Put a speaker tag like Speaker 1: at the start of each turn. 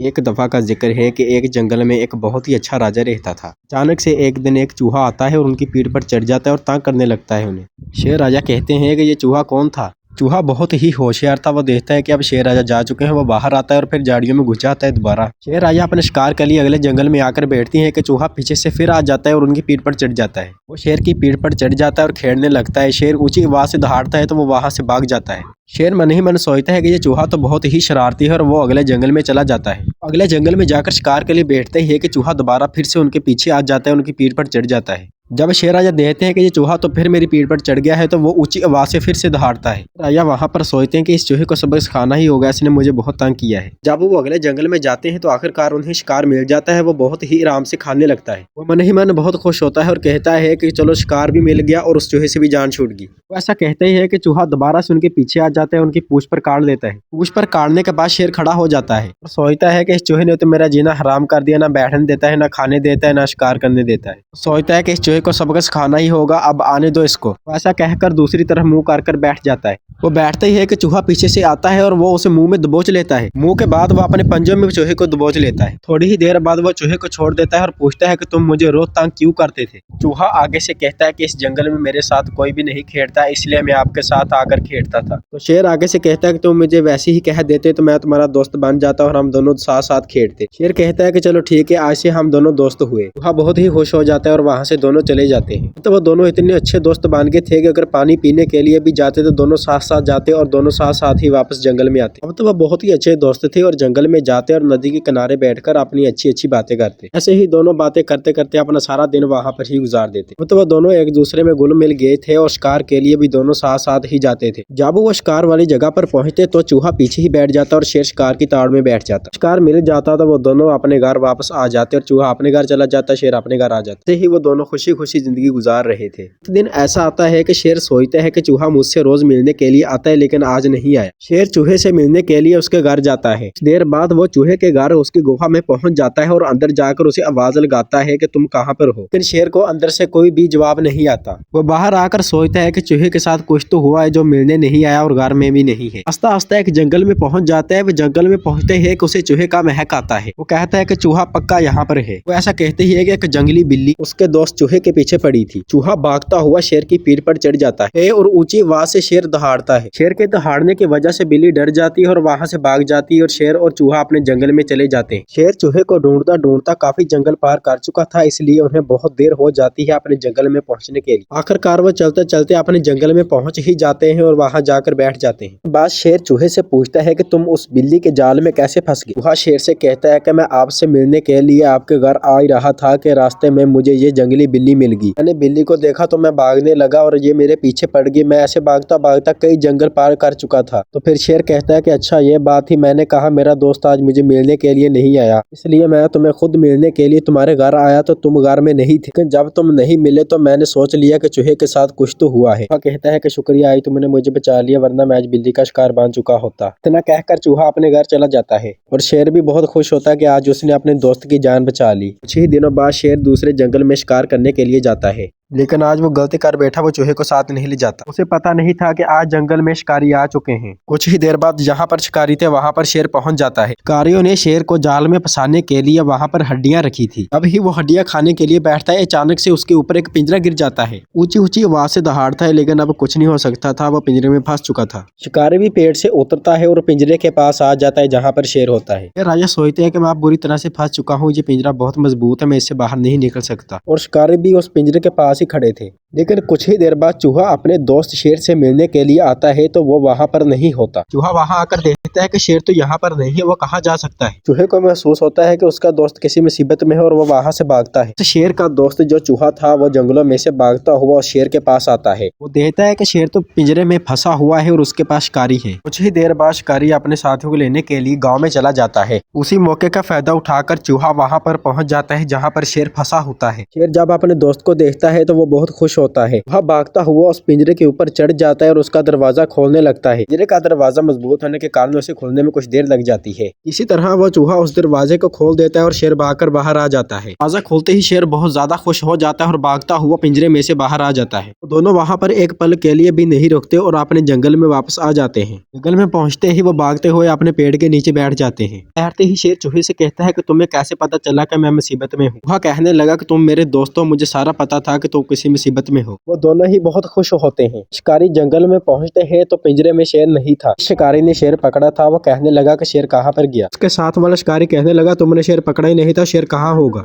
Speaker 1: एक दफा का जिक्र है कि एक जंगल में एक बहुत ही अच्छा राजा रहता था। अचानक से एक दिन एक चूहा आता है और उनकी पीठ पर चढ़ जाता है और तंग करने लगता है उन्हें। शेर राजा कहते हैं कि ये चूहा कौन था। चूहा बहुत ही होशियार था। वो देखता है कि अब शेर राजा जा चुके हैं। वो बाहर आता है और फिर झाड़ियों में घुस जाता है दोबारा। शेर राजा अपने शिकार के लिए अगले जंगल में आकर बैठती है कि चूहा पीछे से फिर आ जाता है और उनकी पीठ पर चढ़ जाता है। वो शेर की पीठ पर चढ़ जाता है और खेलने लगता है। शेर ऊंची आवाज से दहाड़ता है तो वो वहां से भाग जाता है। शेर मन ही मन सोचता है कि ये चूहा तो बहुत ही शरारती है और वो अगले जंगल में चला जाता है। अगले जंगल में जाकर शिकार के लिए बैठते ही है कि चूहा दोबारा फिर से उनके पीछे आ जाता है, उनकी पीठ पर चढ़ जाता है। जब शेर राजा देखते हैं कि ये चूहा तो फिर मेरी पीठ पर चढ़ गया है तो वो ऊंची आवाज से फिर से दहाड़ता है। राजा वहां पर सोचते हैं कि इस चूहे को सबक सिखाना ही होगा, इसने मुझे बहुत तंग किया है। जब वो अगले जंगल में जाते हैं तो आखिरकार उन्हें शिकार मिल जाता है। वो बहुत ही आराम से खाने लगता है। वो मन ही मन बहुत खुश होता है और कहता है कि चलो शिकार भी मिल गया और उस चूहे से भी जान छूट गई। वो ऐसा कहते ही है कि चूहा दोबारा से उनके पीछे आ जाता है, उनकी पूंछ पर काट लेता है। पूंछ पर काटने के बाद शेर खड़ा हो जाता है और सोचता है कि इस चूहे ने तो मेरा जीना हराम कर दिया, ना बैठने देता है, ना खाने देता है, ना शिकार करने देता है। सोचता है कि इस चूहे को सबक सिखाना ही होगा, अब आने दो इसको। ऐसा कहकर दूसरी तरफ मुंह कर बैठ जाता है। वो बैठते ही है कि चूहा पीछे से आता है और वो उसे मुंह में दबोच लेता है। मुंह के बाद वो अपने पंजों में चूहे को दबोच लेता है। थोड़ी ही देर बाद वो चूहे को छोड़ देता है और पूछता है कि तुम मुझे रोज तंग क्यों करते थे। चूहा आगे से कहता है कि इस जंगल में मेरे साथ कोई भी नहीं खेलता, इसलिए मैं आपके साथ आकर खेलता था। तो शेर आगे से कहता है कि तुम मुझे वैसे ही कह देते तो मैं तुम्हारा दोस्त बन जाता और हम दोनों साथ साथ खेलते। शेर कहता है कि चलो ठीक है, आज से हम दोनों दोस्त हुए। चूहा बहुत ही खुश हो जाता है और वहां से दोनों चले जाते हैं। तो वो दोनों इतने अच्छे दोस्त बन गए थे कि अगर पानी पीने के लिए भी जाते तो दोनों साथ साथ जाते और दोनों साथ साथ ही वापस जंगल में आते। अब तो वो बहुत ही अच्छे दोस्त थे और जंगल में जाते और नदी के किनारे बैठकर अपनी अच्छी अच्छी बातें करते। ऐसे ही दोनों बातें करते करते अपना सारा दिन वहां पर ही गुजार देते। अब तो वो दोनों एक दूसरे में घुल मिल गए थे और शिकार के लिए भी दोनों साथ साथ ही जाते थे। जब वो शिकार वाली जगह पर पहुंचते तो चूहा पीछे ही बैठ जाता और शेर शिकार की ताड़ में बैठ जाता। शिकार मिल जाता तो वो दोनों अपने घर वापस आ जाते और चूहा अपने घर चला जाता, शेर अपने घर आ जाते ही वो दोनों खुशी खुशी जिंदगी गुजार रहे थे। एक दिन ऐसा आता है कि शेर सोचता है कि चूहा मुझसे रोज मिलने के लिए आता है लेकिन आज नहीं आया। शेर चूहे से मिलने के लिए उसके घर जाता है। देर बाद वो चूहे के घर उसकी गुफा में पहुंच जाता है और अंदर जाकर उसे आवाज लगाता है कि तुम कहाँ पर हो। लेकिन शेर को अंदर से कोई भी जवाब नहीं आता। वो बाहर आकर सोचता है कि चूहे के साथ कुछ तो हुआ है जो मिलने नहीं आया और घर में भी नहीं है। आस्ता आस्ता एक जंगल में पहुंच जाता है। वो जंगल में पहुंचते ही उसे चूहे का महक आता है। वो कहता है कि चूहा पक्का यहाँ पर है। वो ऐसा कहते ही है कि एक जंगली बिल्ली उसके दोस्त चूहे के पीछे पड़ी थी। चूहा भागता हुआ शेर की पीठ पर चढ़ जाता है और ऊंची आवाज से शेर दहाड़ता है। शेर के दहाड़ने की वजह से बिल्ली डर जाती है और वहां से भाग जाती है और शेर और चूहा अपने जंगल में चले जाते हैं। शेर चूहे को ढूंढता ढूंढता काफी जंगल पार कर चुका था, इसलिए उन्हें बहुत देर हो जाती है अपने जंगल में पहुंचने के लिए। आखिरकार वो चलते चलते अपने जंगल में पहुंच ही जाते हैं और वहां जाकर बैठ जाते हैं। बाद शेर चूहे से पूछता है कि तुम उस बिल्ली के जाल में कैसे फंस गए। चूहा शेर से कहता है कि मैं आपसे मिलने के लिए आपके घर आ ही रहा था कि रास्ते में मुझे ये जंगली बिल्ली मिल गई। मैंने बिल्ली को देखा तो मैं भागने लगा और ये मेरे पीछे पड़ गई। मैं ऐसे भागता भागता कई जंगल पार कर चुका था। तो फिर शेर कहता है कि अच्छा ये बात थी, मैंने कहा मेरा दोस्त आज मुझे मिलने के लिए नहीं आया, इसलिए मैं तुम्हें खुद मिलने के लिए तुम्हारे घर आया तो तुम घर में नहीं थे। लेकिन जब तुम नहीं मिले तो मैंने सोच लिया कि चूहे के साथ कुछ तो हुआ है। वह कहता है कि शुक्रिया आई तुमने मुझे बचा लिया, वरना मैं आज बिल्ली का शिकार बन चुका होता। इतना कहकर चूहा अपने घर चला जाता है और शेर भी बहुत खुश होता है कि आज उसने अपने दोस्त की जान बचा ली। कुछ ही दिनों बाद शेर दूसरे जंगल में शिकार करने के लिए जाता है, लेकिन आज वो गलती कर बैठा, वो चूहे को साथ नहीं ले जाता। उसे पता नहीं था कि आज जंगल में शिकारी आ चुके हैं। कुछ ही देर बाद जहाँ पर शिकारी थे वहाँ पर शेर पहुंच जाता है। शिकारियों ने शेर को जाल में फंसाने के लिए वहाँ पर हड्डियां रखी थी। अब ही वो हड्डियां खाने के लिए बैठता है, अचानक से उसके ऊपर एक पिंजरा गिर जाता है। ऊंची ऊंची आवाज से दहाड़ता है लेकिन अब कुछ नहीं हो सकता था, वो पिंजरे में फंस चुका था। शिकारी भी पेड़ से उतरता है और पिंजरे के पास आ जाता है जहाँ पर शेर होता है। राजा सोचते हैं कि मैं बुरी तरह से फंस चुका हूँ, ये पिंजरा बहुत मजबूत है, मैं इससे बाहर नहीं निकल सकता। और शिकारी भी उस पिंजरे के पास ही खड़े थे। लेकिन कुछ ही देर बाद चूहा अपने दोस्त शेर से मिलने के लिए आता है तो वो वहाँ पर नहीं होता। चूहा वहाँ आकर देखता है कि शेर तो यहाँ पर नहीं है, वो कहाँ जा सकता है। चूहे को महसूस होता है कि उसका दोस्त किसी मुसीबत में है और वो वहाँ से भागता है। तो शेर का दोस्त जो चूहा था वो जंगलों में से भागता हुआ शेर के पास आता है। वो देखता है कि शेर तो पिंजरे में फंसा हुआ है और उसके पास शिकारी है। कुछ ही देर बाद शिकारी अपने साथियों को लेने के लिए गाँव में चला जाता है। उसी मौके का फायदा उठाकर चूहा वहाँ पर पहुँच जाता है जहाँ पर शेर फंसा होता है। शेर जब अपने दोस्त को देखता है तो वो बहुत खुश खुश होता है। वह भागता हुआ उस पिंजरे के ऊपर चढ़ जाता है और उसका दरवाजा खोलने लगता है। पिंजरे का दरवाजा मजबूत होने के कारण उसे खोलने में कुछ देर लग जाती है। इसी तरह वह चूहा उस दरवाजे को खोल देता है और शेर भागकर बाहर आ जाता है। दरवाजा खोलते ही शेर बहुत ज्यादा खुश हो जाता है और भागता हुआ पिंजरे में से बाहर आ जाता है। तो दोनों वहां पर एक पल के लिए भी नहीं रुकते और अपने जंगल में वापस आ जाते हैं। जंगल में पहुंचते ही वो भागते हुए अपने पेड़ के नीचे बैठ जाते हैं। बैठते ही शेर चूहे से कहता है कि तुम्हें कैसे पता चला कि मैं मुसीबत में हूँ। वह कहने लगा कि तुम मेरे दोस्तों, मुझे सारा पता था कि तुम किसी मुसीबत में हो। वो दोनों ही बहुत खुश होते हैं। शिकारी जंगल में पहुंचते हैं तो पिंजरे में शेर नहीं था। शिकारी ने शेर पकड़ा था। वो कहने लगा कि शेर कहाँ पर गया। उसके साथ वाला शिकारी कहने लगा तुमने शेर पकड़ा ही नहीं था, शेर कहाँ होगा।